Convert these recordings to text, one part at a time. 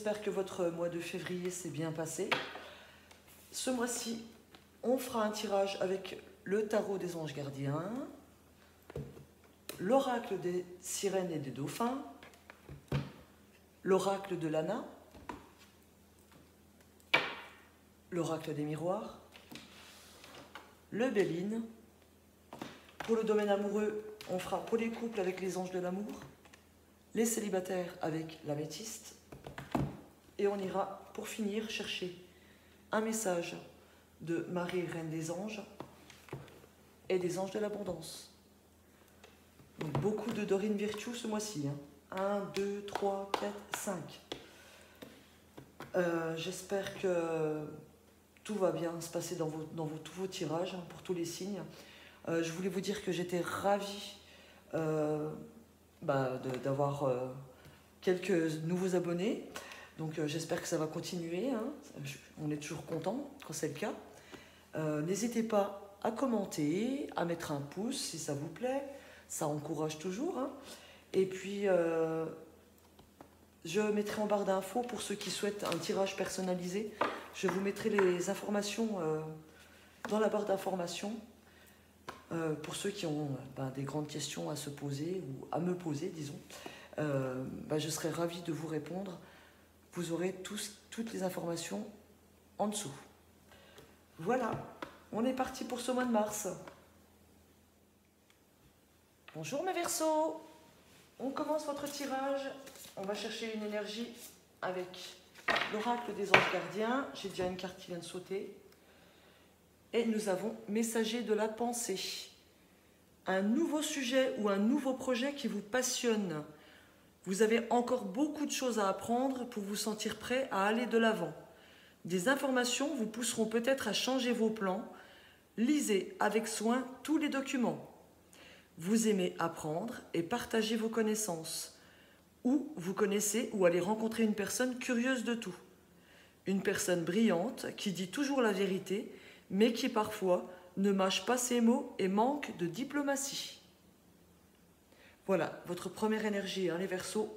j'espère que votre mois de février s'est bien passé. Ce mois-ci, on fera un tirage avec le tarot des anges gardiens, l'oracle des sirènes et des dauphins, l'oracle de l'Anna, l'oracle des miroirs, le Béline. Pour le domaine amoureux, on fera pour les couples avec les anges de l'amour, les célibataires avec l'améthyste, et on ira pour finir chercher un message de Marie, Reine des Anges, et des anges de l'abondance. Donc beaucoup de Dorine Virtue ce mois-ci. 1, 2, 3, 4, 5. J'espère que tout va bien se passer dans tous vos tirages, pour tous les signes. Je voulais vous dire que j'étais ravie d'avoir quelques nouveaux abonnés. Donc j'espère que ça va continuer. On est toujours content quand c'est le cas. N'hésitez pas à commenter, à mettre un pouce si ça vous plaît. Ça encourage toujours. Et puis, je mettrai en barre d'infos pour ceux qui souhaitent un tirage personnalisé. Je vous mettrai les informations dans la barre d'informations pour ceux qui ont des grandes questions à se poser ou à me poser, disons. Je serai ravie de vous répondre. Vous aurez toutes les informations en dessous. Voilà, on est parti pour ce mois de mars. Bonjour mes Verseaux, on commence votre tirage. On va chercher une énergie avec l'oracle des anges gardiens. J'ai déjà une carte qui vient de sauter. Et nous avons messager de la pensée. Un nouveau sujet ou un nouveau projet qui vous passionne. Vous avez encore beaucoup de choses à apprendre pour vous sentir prêt à aller de l'avant. Des informations vous pousseront peut-être à changer vos plans. Lisez avec soin tous les documents. Vous aimez apprendre et partager vos connaissances. Ou vous connaissez ou allez rencontrer une personne curieuse de tout. Une personne brillante qui dit toujours la vérité, mais qui parfois ne mâche pas ses mots et manque de diplomatie. Voilà, votre première énergie, les Verseaux.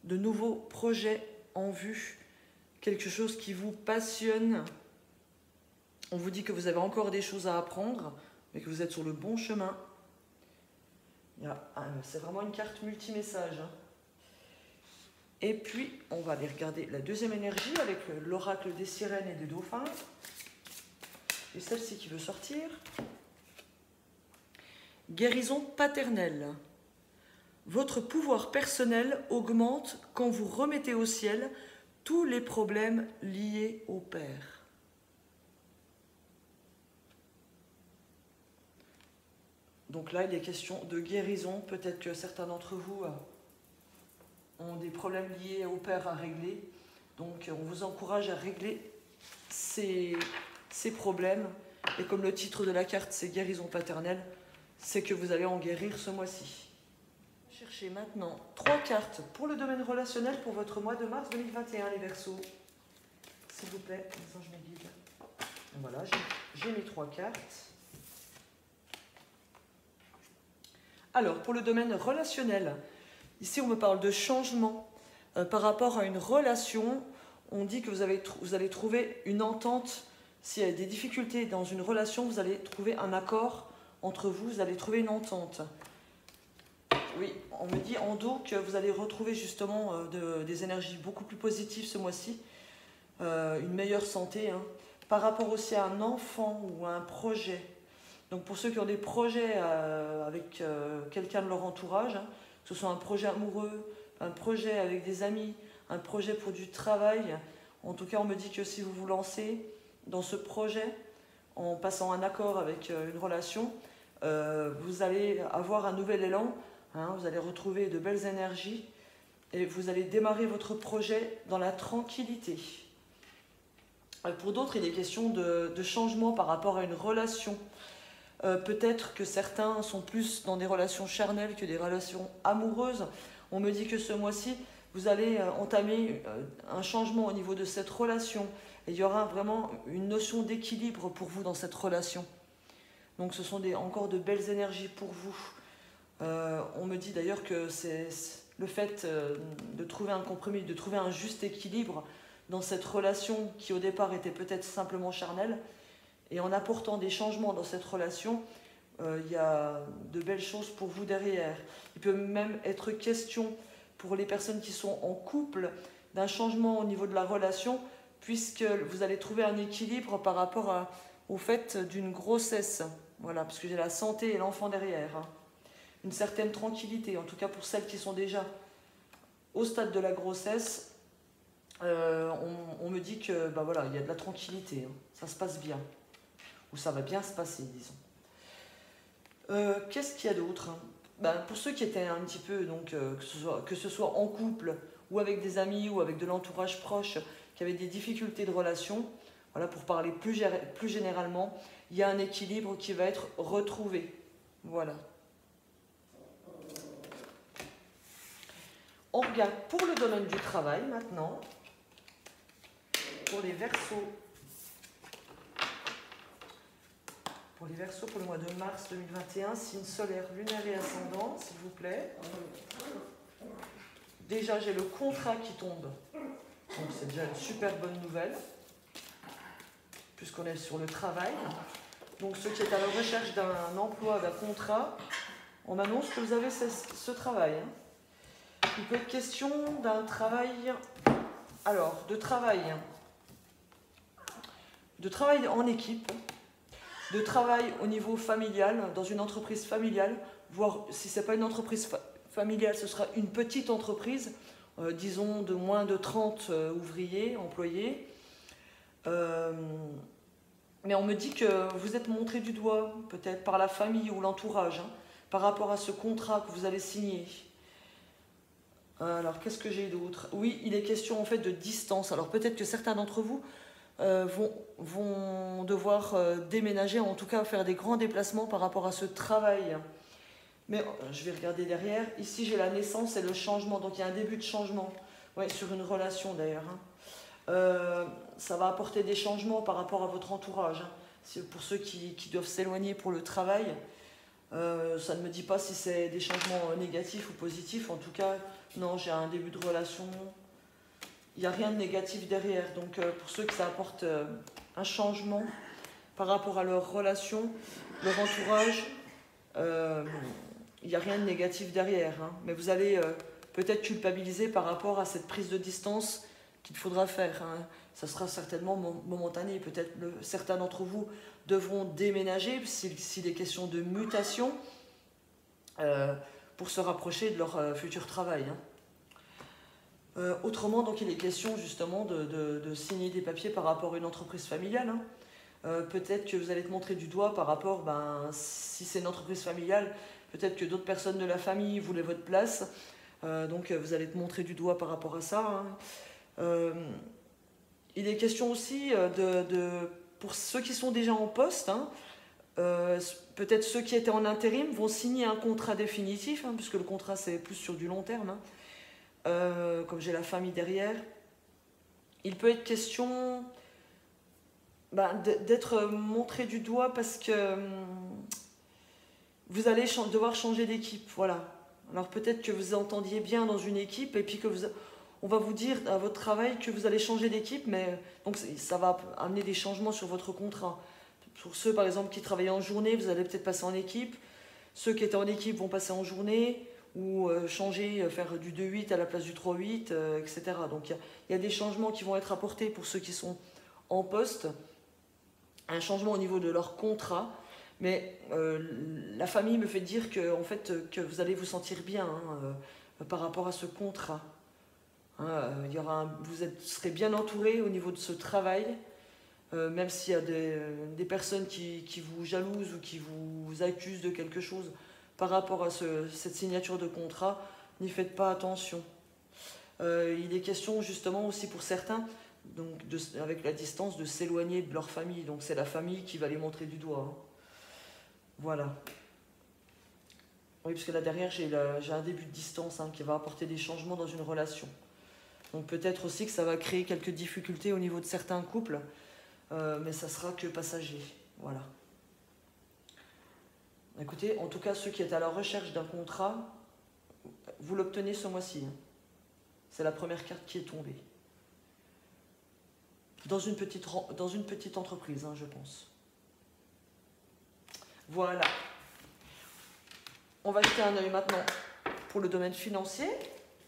De nouveaux projets en vue. Quelque chose qui vous passionne. On vous dit que vous avez encore des choses à apprendre, mais que vous êtes sur le bon chemin. C'est vraiment une carte multi-message. Et puis, on va aller regarder la deuxième énergie avec l'oracle des sirènes et des dauphins. Et celle-ci qui veut sortir. Guérison paternelle. Votre pouvoir personnel augmente quand vous remettez au ciel tous les problèmes liés au père. Donc là, il est question de guérison. Peut-être que certains d'entre vous ont des problèmes liés au père à régler. Donc on vous encourage à régler ces problèmes. Et comme le titre de la carte, c'est guérison paternelle, c'est que vous allez en guérir ce mois-ci. Cherchez maintenant 3 cartes pour le domaine relationnel pour votre mois de mars 2021, les Verseaux. S'il vous plaît, les anges me guident. Voilà, j'ai mes 3 cartes. Alors, pour le domaine relationnel, ici on me parle de changement par rapport à une relation. On dit que vous allez trouver une entente. S'il y a des difficultés dans une relation, vous allez trouver un accord entre vous, vous allez trouver une entente. Oui, on me dit en dos que vous allez retrouver justement des énergies beaucoup plus positives ce mois-ci, une meilleure santé, par rapport aussi à un enfant ou à un projet. Donc pour ceux qui ont des projets avec quelqu'un de leur entourage, que ce soit un projet amoureux, un projet avec des amis, un projet pour du travail, en tout cas on me dit que si vous vous lancez dans ce projet, en passant un accord avec une relation, vous allez avoir un nouvel élan, vous allez retrouver de belles énergies et vous allez démarrer votre projet dans la tranquillité. Pour d'autres, il est question de changement par rapport à une relation. Peut-être que certains sont plus dans des relations charnelles que des relations amoureuses. On me dit que ce mois-ci, vous allez entamer un changement au niveau de cette relation. Et il y aura vraiment une notion d'équilibre pour vous dans cette relation. Donc ce sont encore de belles énergies pour vous. On me dit d'ailleurs que le fait de trouver un compromis, de trouver un juste équilibre dans cette relation qui au départ était peut-être simplement charnelle, et en apportant des changements dans cette relation, il y a de belles choses pour vous derrière. Il peut même être question pour les personnes qui sont en couple d'un changement au niveau de la relation, puisque vous allez trouver un équilibre par rapport au fait d'une grossesse. Voilà, parce que j'ai la santé et l'enfant derrière. Hein. Une certaine tranquillité, en tout cas pour celles qui sont déjà au stade de la grossesse, on me dit que voilà, il y a de la tranquillité, hein. Ça se passe bien, ou ça va bien se passer, disons. Qu'est-ce qu'il y a d'autre? Pour ceux qui étaient un petit peu, donc, que ce soit en couple, ou avec des amis, ou avec de l'entourage proche, qui avaient des difficultés de relation, voilà, pour parler plus généralement, il y a un équilibre qui va être retrouvé. Voilà. On regarde pour le domaine du travail maintenant, pour les Verseaux. Pour les Verseaux, pour le mois de mars 2021, signe solaire, lunaire et ascendant, s'il vous plaît. Déjà, j'ai le contrat qui tombe. Donc, c'est déjà une super bonne nouvelle, puisqu'on est sur le travail. Donc, ceux qui sont à la recherche d'un emploi, d'un contrat, on m'annonce que vous avez ce travail. Il peut être question d'un travail... Alors, de travail en équipe, de travail au niveau familial, dans une entreprise familiale, voire si ce n'est pas une entreprise familiale, ce sera une petite entreprise, disons de moins de 30 ouvriers, employés. Mais on me dit que vous êtes montré du doigt, peut-être par la famille ou l'entourage, hein, par rapport à ce contrat que vous allez signer. Alors, qu'est-ce que j'ai d'autre? Oui, il est question en fait de distance. Alors, peut-être que certains d'entre vous vont devoir déménager, en tout cas faire des grands déplacements par rapport à ce travail. Mais je vais regarder derrière. Ici, j'ai la naissance et le changement. Donc, il y a un début de changement. Ouais, sur une relation d'ailleurs. Hein. Ça va apporter des changements par rapport à votre entourage. Hein. Pour ceux qui doivent s'éloigner pour le travail, ça ne me dit pas si c'est des changements négatifs ou positifs. En tout cas, non, j'ai un début de relation. Il n'y a rien de négatif derrière. Donc, pour ceux que ça apporte un changement par rapport à leur relation, leur entourage, il n'y a rien de négatif derrière. Hein. Mais vous allez peut-être culpabiliser par rapport à cette prise de distance qu'il faudra faire. Hein. Ça sera certainement momentané. Peut-être certains d'entre vous devront déménager s'il est question de mutation pour se rapprocher de leur futur travail. Hein. Autrement, donc, il est question justement de signer des papiers par rapport à une entreprise familiale. Hein. Peut-être que vous allez te montrer du doigt par rapport, si c'est une entreprise familiale, peut-être que d'autres personnes de la famille voulaient votre place. Donc, vous allez te montrer du doigt par rapport à ça. Hein. Il est question aussi pour ceux qui sont déjà en poste, hein, peut-être ceux qui étaient en intérim vont signer un contrat définitif, hein, puisque le contrat c'est plus sur du long terme. Hein. Comme j'ai la famille derrière, il peut être question d'être montré du doigt parce que vous allez devoir changer d'équipe. Voilà. Alors peut-être que vous entendiez bien dans une équipe et puis que on va vous dire à votre travail que vous allez changer d'équipe, mais donc ça va amener des changements sur votre contrat. Pour ceux par exemple qui travaillent en journée, vous allez peut-être passer en équipe. Ceux qui étaient en équipe vont passer en journée. Ou changer, faire du 2-8 à la place du 3-8, etc. Donc il y a des changements qui vont être apportés pour ceux qui sont en poste, un changement au niveau de leur contrat, mais la famille me fait dire que, en fait, que vous allez vous sentir bien hein, par rapport à ce contrat. Hein, vous serez bien entouré au niveau de ce travail, même s'il y a des personnes qui vous jalousent ou qui vous accusent de quelque chose. Par rapport à cette signature de contrat, n'y faites pas attention. Il est question justement aussi pour certains, donc avec la distance, de s'éloigner de leur famille. Donc c'est la famille qui va les montrer du doigt. Hein. Voilà. Oui, parce que là derrière, j'ai un début de distance hein, qui va apporter des changements dans une relation. Donc peut-être aussi que ça va créer quelques difficultés au niveau de certains couples, mais ça sera que passager. Voilà. Écoutez, en tout cas, ceux qui sont à la recherche d'un contrat, vous l'obtenez ce mois-ci. Hein. C'est la première carte qui est tombée. Dans une petite entreprise, hein, je pense. Voilà. On va jeter un œil maintenant pour le domaine financier.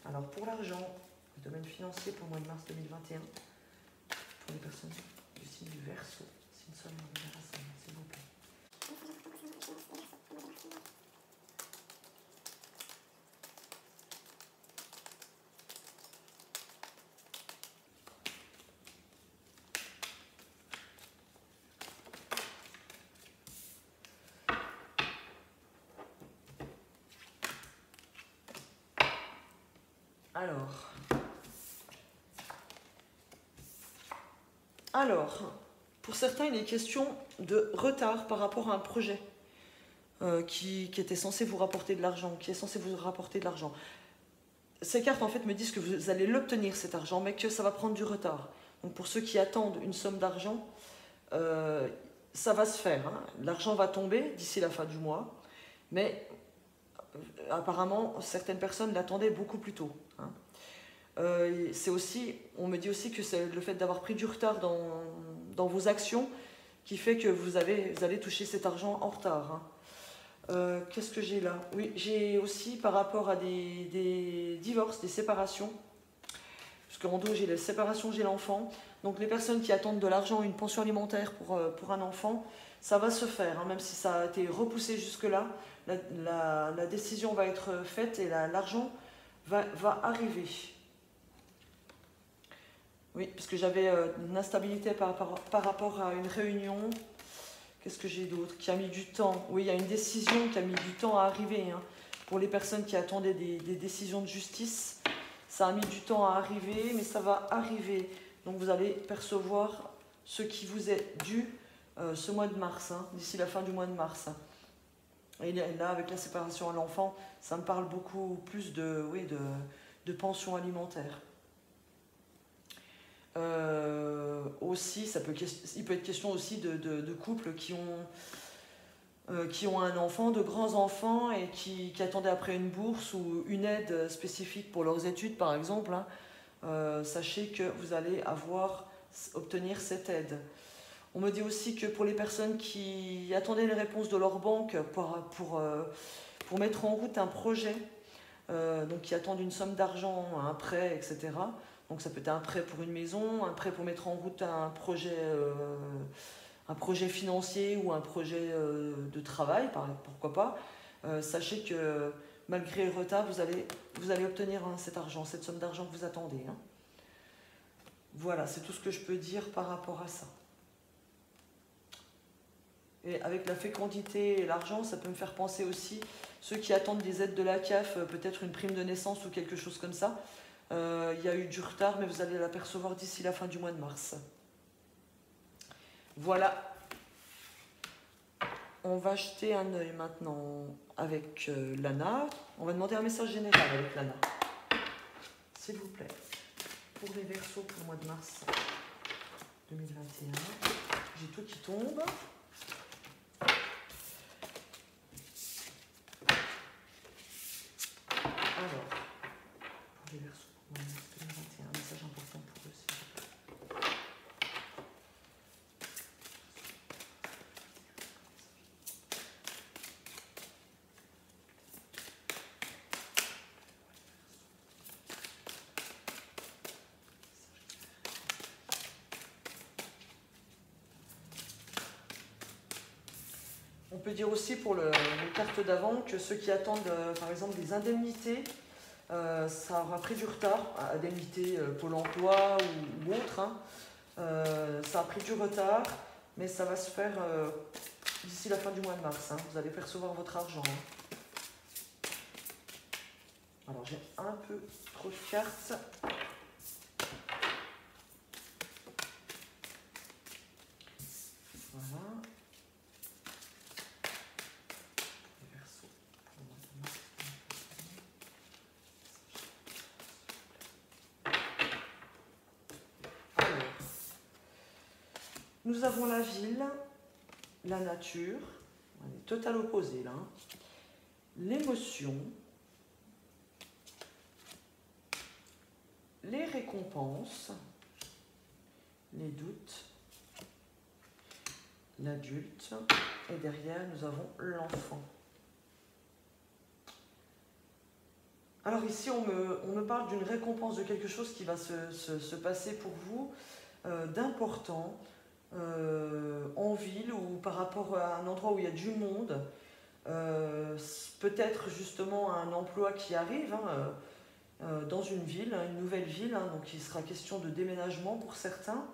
Alors pour l'argent, le domaine financier pour le mois de mars 2021, pour les personnes du signe du Verseau, signe solaire de la race, s'il vous plaît. Alors, pour certains, il est question de retard par rapport à un projet qui était censé vous rapporter de l'argent, qui est censé vous rapporter de l'argent. Ces cartes, en fait, me disent que vous allez l'obtenir, cet argent, mais que ça va prendre du retard. Donc, pour ceux qui attendent une somme d'argent, ça va se faire. Hein. L'argent va tomber d'ici la fin du mois, mais apparemment, certaines personnes l'attendaient beaucoup plus tôt. Hein. C'est aussi, on me dit aussi que c'est le fait d'avoir pris du retard dans vos actions qui fait que vous allez toucher cet argent en retard. Hein. Qu'est-ce que j'ai là? Oui, j'ai aussi par rapport à des divorces, des séparations, parce qu'en dos j'ai les séparations, j'ai l'enfant. Donc les personnes qui attendent de l'argent, une pension alimentaire pour un enfant, ça va se faire, hein, même si ça a été repoussé jusque-là, la décision va être faite et l'argent va arriver. Oui, parce que j'avais une instabilité par rapport à une réunion. Qu'est-ce que j'ai d'autre? Qui a mis du temps. Oui, il y a une décision qui a mis du temps à arriver. Hein. Pour les personnes qui attendaient des décisions de justice, ça a mis du temps à arriver, mais ça va arriver. Donc vous allez percevoir ce qui vous est dû ce mois de mars, hein, d'ici la fin du mois de mars. Et là, avec la séparation à l'enfant, ça me parle beaucoup plus de pension alimentaire. Aussi, il peut être question aussi de couples qui ont un enfant, de grands enfants et qui attendaient après une bourse ou une aide spécifique pour leurs études par exemple. Hein. Sachez que vous allez obtenir cette aide. On me dit aussi que pour les personnes qui attendaient les réponses de leur banque pour mettre en route un projet, donc qui attendent une somme d'argent, un prêt, etc. Donc ça peut être un prêt pour une maison, un prêt pour mettre en route un projet financier ou un projet de travail, pourquoi pas. Sachez que malgré le retard, vous allez obtenir cet argent, cette somme d'argent que vous attendez. Hein. Voilà, c'est tout ce que je peux dire par rapport à ça. Et avec la fécondité et l'argent, ça peut me faire penser aussi, ceux qui attendent des aides de la CAF, peut-être une prime de naissance ou quelque chose comme ça. Il y a eu du retard, mais vous allez l'apercevoir d'ici la fin du mois de mars. Voilà. On va jeter un œil maintenant avec Lana. On va demander un message général avec Lana. S'il vous plaît. Pour les Verseaux pour le mois de mars 2021. J'ai tout qui tombe. Alors, pour les Verseaux pour le mois de mars 2021, un message important pour eux, s'il vous plaît. On peut dire aussi pour les cartes d'avant que ceux qui attendent par exemple des indemnités, ça aura pris du retard, indemnités Pôle emploi ou autre, hein. Ça a pris du retard, mais ça va se faire d'ici la fin du mois de mars. Hein. Vous allez percevoir votre argent. Hein. Alors j'ai un peu trop de cartes. Voilà. Nous avons la ville, la nature, on est total opposé là, l'émotion, les récompenses, les doutes, l'adulte, et derrière nous avons l'enfant. Alors ici on me parle d'une récompense, de quelque chose qui va se passer pour vous, d'important, en ville ou par rapport à un endroit où il y a du monde, peut-être justement un emploi qui arrive, dans une ville, une nouvelle ville, donc il sera question de déménagement pour certains.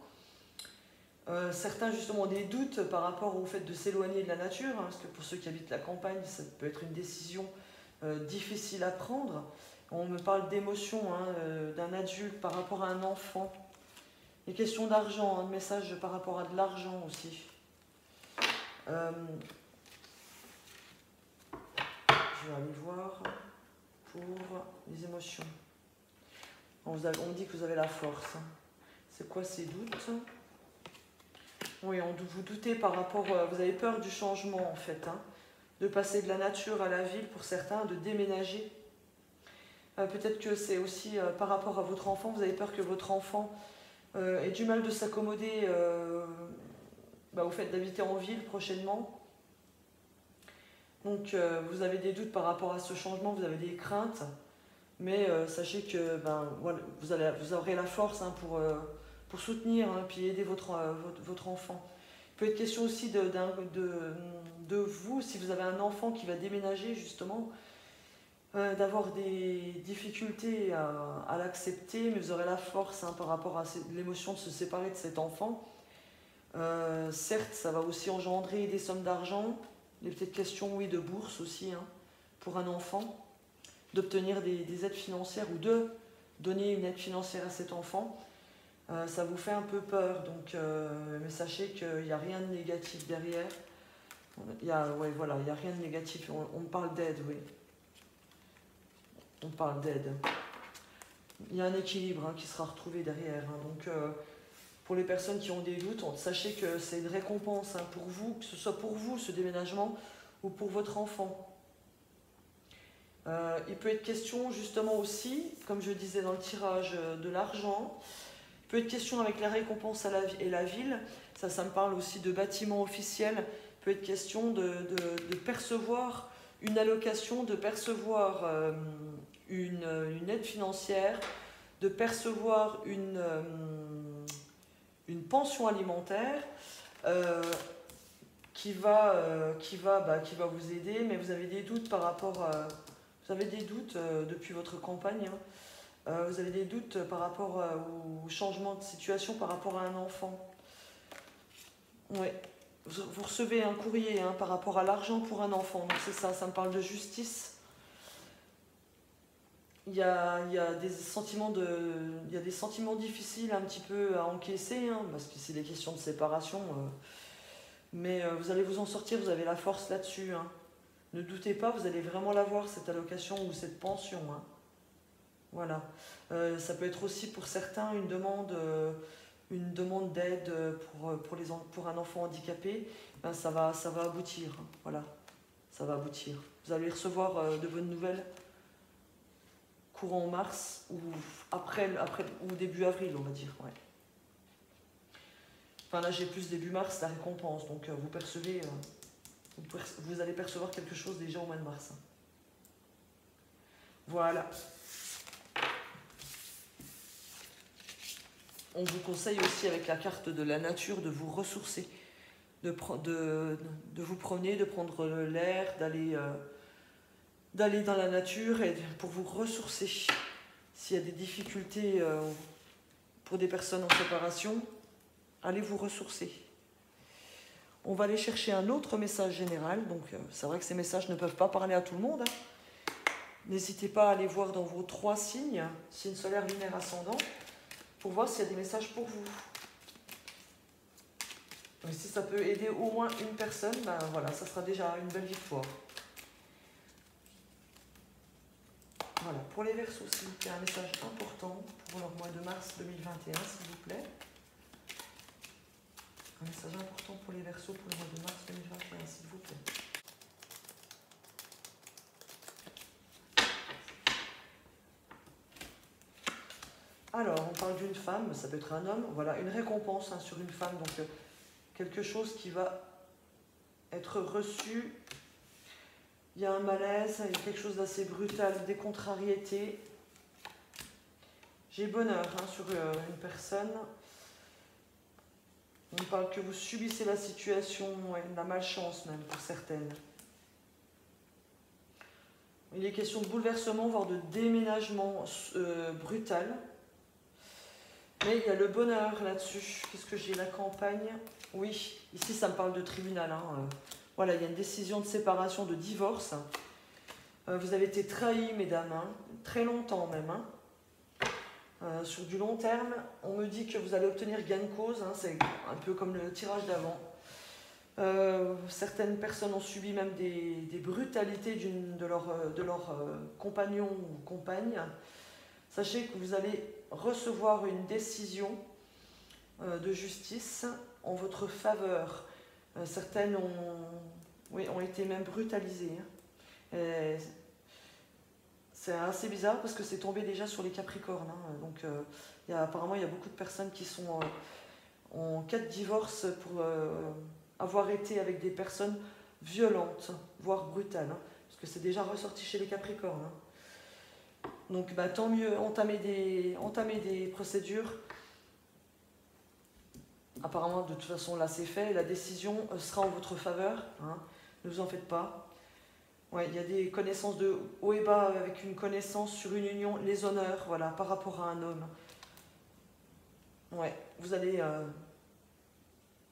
Certains justement ont des doutes par rapport au fait de s'éloigner de la nature, parce que pour ceux qui habitent la campagne, ça peut être une décision difficile à prendre. On me parle d'émotion, d'un adulte par rapport à un enfant. Les questions d'argent, un message par rapport à de l'argent aussi. Je vais aller voir pour les émotions. On dit que vous avez la force. C'est quoi ces doutes? Oui, vous doutez par rapport... vous avez peur du changement en fait. De passer de la nature à la ville pour certains, de déménager. Peut-être que c'est aussi par rapport à votre enfant. Vous avez peur que votre enfant ait du mal de s'accommoder au fait d'habiter en ville prochainement. Donc vous avez des doutes par rapport à ce changement, vous avez des craintes. Mais sachez que voilà, vous aurez la force pour soutenir puis aider votre enfant. Il peut être question aussi de vous, si vous avez un enfant qui va déménager justement, d'avoir des difficultés à l'accepter, mais vous aurez la force par rapport à l'émotion de se séparer de cet enfant. Certes, ça va aussi engendrer des sommes d'argent, il y a peut-être question de bourse aussi pour un enfant, d'obtenir des aides financières ou de donner une aide financière à cet enfant. Ça vous fait un peu peur, donc, mais sachez qu'il n'y a rien de négatif derrière. Il n'y a rien de négatif, on parle d'aide, oui. On parle d'aide. Il y a un équilibre qui sera retrouvé derrière. Donc, pour les personnes qui ont des doutes, sachez que c'est une récompense pour vous, que ce soit pour vous ce déménagement ou pour votre enfant. Il peut être question justement aussi, comme je disais dans le tirage, de l'argent. Il peut être question avec la récompense et la ville. Ça me parle aussi de bâtiments officiels. Il peut être question de percevoir une allocation, de percevoir une aide financière, de percevoir une pension alimentaire qui va vous aider, mais vous avez des doutes par rapport à... Vous avez des doutes depuis votre campagne, vous avez des doutes par rapport au changement de situation par rapport à un enfant. Oui. Vous recevez un courrier par rapport à l'argent pour un enfant, donc c'est ça, ça me parle de justice. Il y a des sentiments difficiles un petit peu à encaisser, parce que c'est des questions de séparation, mais vous allez vous en sortir, vous avez la force là-dessus. Ne doutez pas, vous allez vraiment l'avoir, cette allocation ou cette pension. Voilà. Ça peut être aussi pour certains une demande d'aide pour un enfant handicapé. Ça va aboutir. Voilà. Ça va aboutir. Vous allez recevoir de bonnes nouvelles courant mars ou ou début avril, on va dire. Ouais. Enfin là, j'ai plus début mars, la récompense. Donc vous percevez... vous allez percevoir quelque chose déjà au mois de mars. Voilà. On vous conseille aussi avec la carte de la nature de vous ressourcer, de vous promener, de prendre l'air, d'aller dans la nature et pour vous ressourcer. S'il y a des difficultés pour des personnes en séparation, allez vous ressourcer. On va aller chercher un autre message général. Donc, c'est vrai que ces messages ne peuvent pas parler à tout le monde. N'hésitez pas à aller voir dans vos 3 signes, signe solaire, lunaire, ascendant, pour voir s'il y a des messages pour vous. Mais si ça peut aider au moins une personne, voilà, ça sera déjà une belle victoire. Voilà, pour les Verseaux, s'il vous plaît, un message important pour le mois de mars 2021, s'il vous plaît. Un message important pour les Verseaux pour le mois de mars 2021, s'il vous plaît. Alors, parle d'une femme, ça peut être un homme. Voilà, une récompense hein, sur une femme. Donc, quelque chose qui va être reçu. Il y a un malaise, il y a quelque chose d'assez brutal, des contrariétés. J'ai bonheur hein, sur une personne. On parle que vous subissez la situation, ouais, la malchance même pour certaines. Il est question de bouleversement, voire de déménagement brutal. Mais il y a le bonheur là-dessus. Qu'est-ce que j'ai? La campagne. Oui, ici ça me parle de tribunal. Hein. Voilà, il y a une décision de séparation, de divorce. Vous avez été trahis, mesdames, hein, très longtemps même. Hein. Sur du long terme, on me dit que vous allez obtenir gain de cause. Hein, c'est un peu comme le tirage d'avant. Certaines personnes ont subi même des brutalités de leur compagnon ou compagne. Sachez que vous allez recevoir une décision de justice en votre faveur. Certaines ont été même brutalisées. Hein. C'est assez bizarre parce que c'est tombé déjà sur les Capricornes. Hein. Donc, apparemment, il y a beaucoup de personnes qui sont en cas de divorce pour avoir été avec des personnes violentes, voire brutales. Hein, parce que c'est déjà ressorti chez les Capricornes. Hein. Donc, tant mieux, entamer des procédures. Apparemment, de toute façon, là, c'est fait. La décision sera en votre faveur. Hein, ne vous en faites pas. Ouais, il y a des connaissances de haut et bas avec une connaissance sur une union, les honneurs, voilà, par rapport à un homme. Ouais, vous allez...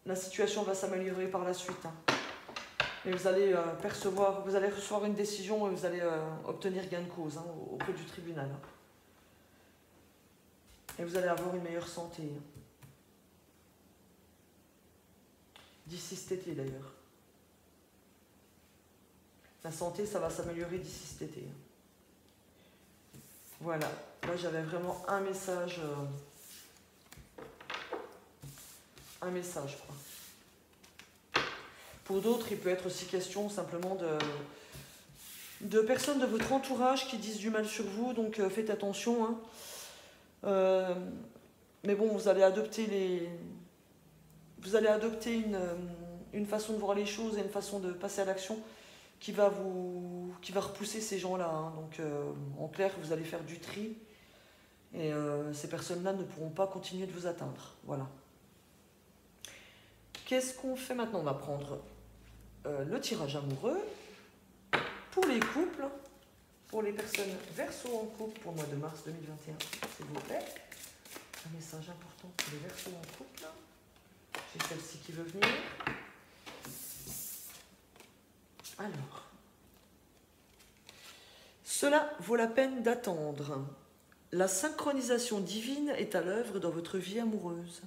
la situation va s'améliorer par la suite. Hein. Et vous allez vous allez recevoir une décision et vous allez obtenir gain de cause hein, auprès du tribunal. Hein. Et vous allez avoir une meilleure santé. Hein. D'ici cet été d'ailleurs. La santé, ça va s'améliorer d'ici cet été. Voilà. Là, j'avais vraiment un message. Un message, quoi. Pour d'autres, il peut être aussi question simplement de personnes de votre entourage qui disent du mal sur vous. Donc, faites attention. Hein. Mais bon, vous allez adopter une façon de voir les choses et une façon de passer à l'action qui va repousser ces gens-là. Hein. Donc, en clair, vous allez faire du tri et ces personnes-là ne pourront pas continuer de vous atteindre. Voilà. Qu'est-ce qu'on fait maintenant? On va prendre le tirage amoureux pour les couples, pour les personnes Verseau en couple pour le mois de mars 2021, s'il vous plaît. Un message important pour les Verseaux en couple. J'ai celle-ci qui veut venir. Alors, cela vaut la peine d'attendre. La synchronisation divine est à l'œuvre dans votre vie amoureuse.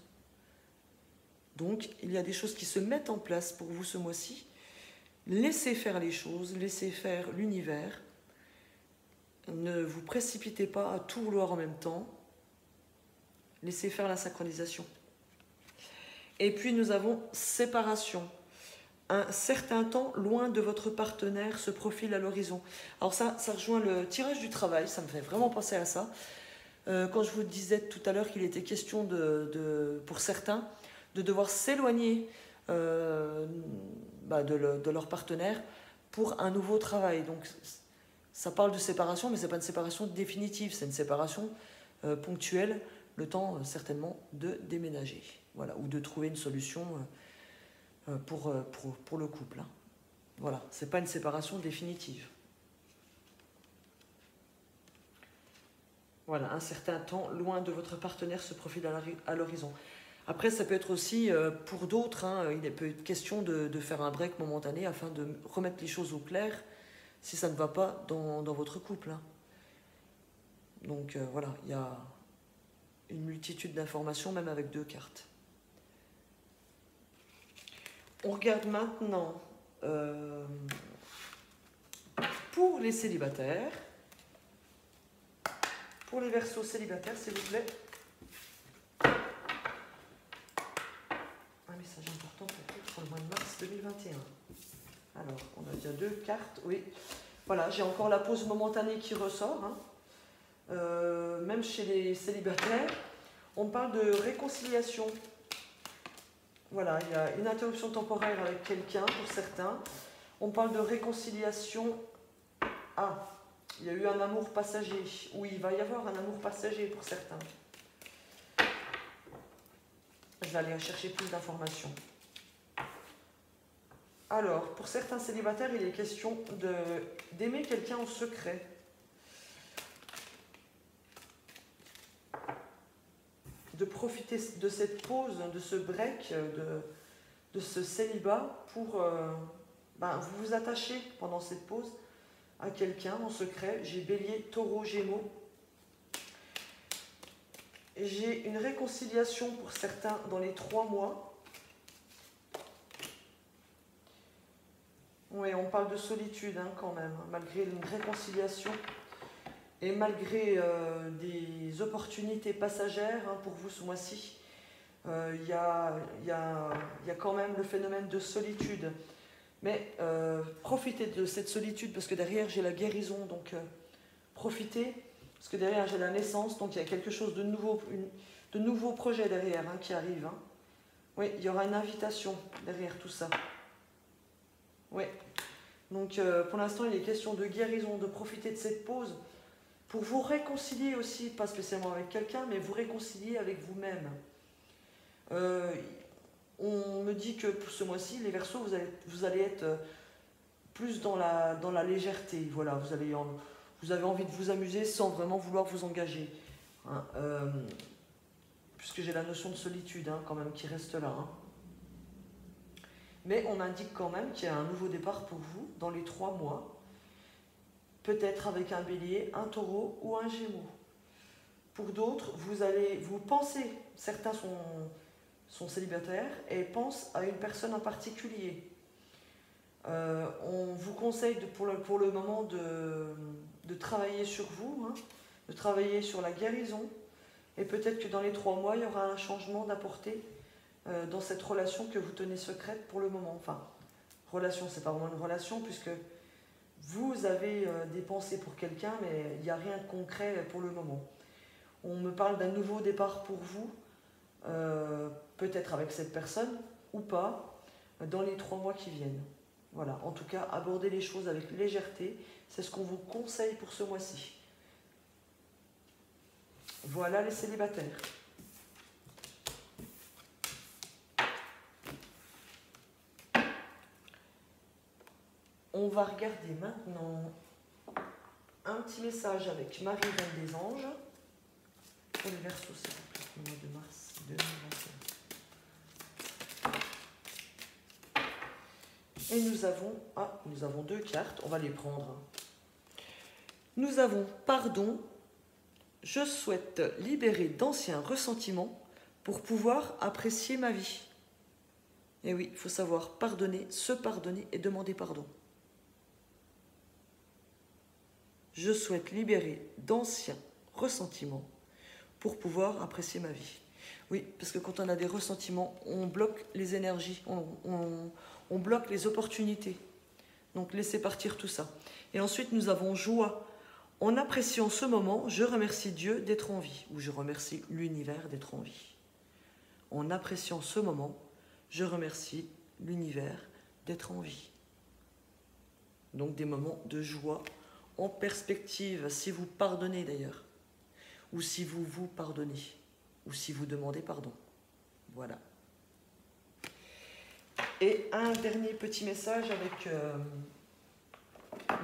Donc, il y a des choses qui se mettent en place pour vous ce mois-ci. Laissez faire les choses, laissez faire l'univers. Ne vous précipitez pas à tout vouloir en même temps. Laissez faire la synchronisation. Et puis, nous avons séparation. Un certain temps loin de votre partenaire se profile à l'horizon. Alors ça rejoint le tirage du travail, ça me fait vraiment penser à ça. Quand je vous disais tout à l'heure qu'il était question pour certains de devoir s'éloigner de leur partenaire pour un nouveau travail. Donc ça parle de séparation, mais ce n'est pas une séparation définitive, c'est une séparation ponctuelle, le temps certainement de déménager, voilà, ou de trouver une solution pour le couple. Hein. Voilà, ce n'est pas une séparation définitive. Voilà, un certain temps loin de votre partenaire se profile à l'horizon. Après, ça peut être aussi, pour d'autres, hein, il peut être question de faire un break momentané afin de remettre les choses au clair si ça ne va pas dans votre couple. Hein. Donc voilà, il y a une multitude d'informations, même avec 2 cartes. On regarde maintenant pour les célibataires. Pour les Verseaux célibataires, s'il vous plaît. Un message important pour le mois de mars 2021. Alors, on a déjà 2 cartes, oui. Voilà, j'ai encore la pause momentanée qui ressort. Hein. Même chez les célibataires, On parle de réconciliation. Voilà, il y a une interruption temporaire avec quelqu'un pour certains. On parle de réconciliation. Ah, il y a eu un amour passager. Oui, il va y avoir un amour passager pour certains. Je vais aller chercher plus d'informations. Alors, pour certains célibataires, il est question d'aimer quelqu'un en secret. De profiter de cette pause, de ce break, de ce célibat pour vous vous attacher pendant cette pause à quelqu'un en secret. J'ai Bélier, Taureau, Gémeaux. J'ai une réconciliation pour certains dans les 3 mois. Oui, on parle de solitude quand même, malgré une réconciliation et malgré des opportunités passagères pour vous ce mois-ci. Il y a quand même le phénomène de solitude. Mais profitez de cette solitude parce que derrière j'ai la guérison, donc profitez parce que derrière j'ai la naissance, donc il y a quelque chose de nouveau, de nouveaux projets derrière qui arrivent. Oui, il y aura une invitation derrière tout ça. Oui, donc pour l'instant il est question de guérison, de profiter de cette pause pour vous réconcilier aussi, pas spécialement avec quelqu'un, mais vous réconcilier avec vous-même. On me dit que pour ce mois-ci, les Verseaux, vous allez être plus dans la légèreté. Voilà, vous avez envie de vous amuser sans vraiment vouloir vous engager. Puisque j'ai la notion de solitude quand même qui reste là. Mais on indique quand même qu'il y a un nouveau départ pour vous dans les 3 mois. Peut-être avec un Bélier, un Taureau ou un Gémeaux. Pour d'autres, vous pensez, certains sont célibataires et pensent à une personne en particulier. On vous conseille pour le moment de travailler sur vous, de travailler sur la guérison, et peut-être que dans les 3 mois, il y aura un changement d'apporter dans cette relation que vous tenez secrète pour le moment. Enfin, relation, c'est pas vraiment une relation, puisque vous avez des pensées pour quelqu'un, mais il n'y a rien de concret pour le moment. On me parle d'un nouveau départ pour vous, peut-être avec cette personne ou pas, dans les 3 mois qui viennent. Voilà, en tout cas, abordez les choses avec légèreté, c'est ce qu'on vous conseille pour ce mois-ci. Voilà les célibataires. On va regarder maintenant un petit message avec Marie Reine des Anges. Pour les Verseaux, c'est le mois de mars 2021. Et nous avons 2 cartes, on va les prendre. Nous avons pardon. Je souhaite libérer d'anciens ressentiments pour pouvoir apprécier ma vie. Et oui, il faut savoir pardonner, se pardonner et demander pardon. Je souhaite libérer d'anciens ressentiments pour pouvoir apprécier ma vie. Oui, parce que quand on a des ressentiments, on bloque les énergies, on bloque les opportunités. Donc laissez partir tout ça. Et ensuite, nous avons joie. En appréciant ce moment, je remercie Dieu d'être en vie, ou je remercie l'univers d'être en vie. En appréciant ce moment, je remercie l'univers d'être en vie. Donc des moments de joie en perspective, si vous pardonnez d'ailleurs, ou si vous vous pardonnez, ou si vous demandez pardon. Voilà. Et un dernier petit message avec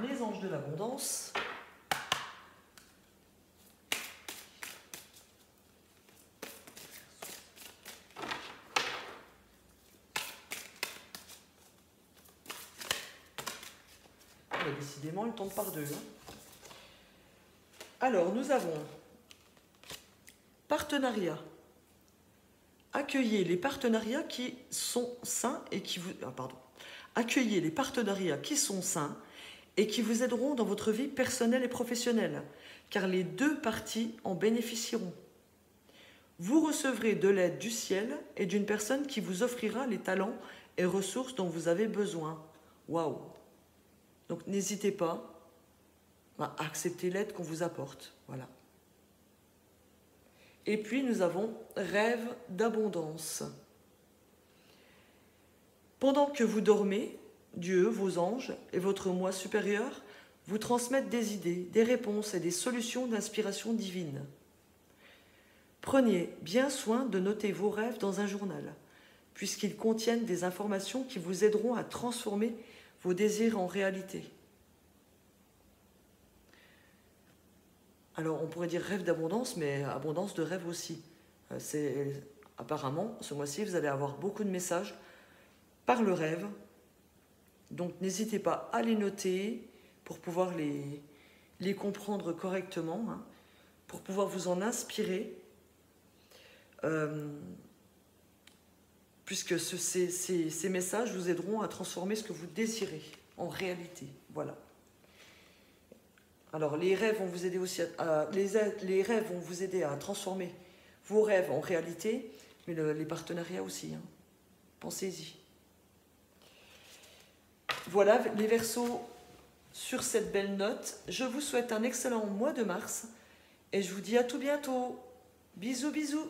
les anges de l'abondance. Et décidément, ils tombent par 2. Alors, nous avons partenariat. Accueillez les partenariats qui sont sains et qui vous... Accueillez les partenariats qui sont sains et qui vous aideront dans votre vie personnelle et professionnelle, car les 2 parties en bénéficieront. Vous recevrez de l'aide du ciel et d'une personne qui vous offrira les talents et ressources dont vous avez besoin. Waouh! Donc n'hésitez pas à accepter l'aide qu'on vous apporte. Voilà. Et puis nous avons rêve d'abondance. Pendant que vous dormez, Dieu, vos anges et votre moi supérieur vous transmettent des idées, des réponses et des solutions d'inspiration divine. Prenez bien soin de noter vos rêves dans un journal, puisqu'ils contiennent des informations qui vous aideront à transformer vos désirs en réalité. Alors on pourrait dire rêve d'abondance, mais abondance de rêve aussi. Apparemment, ce mois-ci, vous allez avoir beaucoup de messages par le rêve. Donc n'hésitez pas à les noter pour pouvoir les comprendre correctement, hein, pour pouvoir vous en inspirer. Puisque ces messages vous aideront à transformer ce que vous désirez en réalité. Voilà. Alors, les rêves vont vous aider aussi les rêves vont vous aider à transformer vos rêves en réalité, mais les partenariats aussi. Hein. Pensez-y. Voilà les Verseaux sur cette belle note. Je vous souhaite un excellent mois de mars et je vous dis à tout bientôt. Bisous, bisous.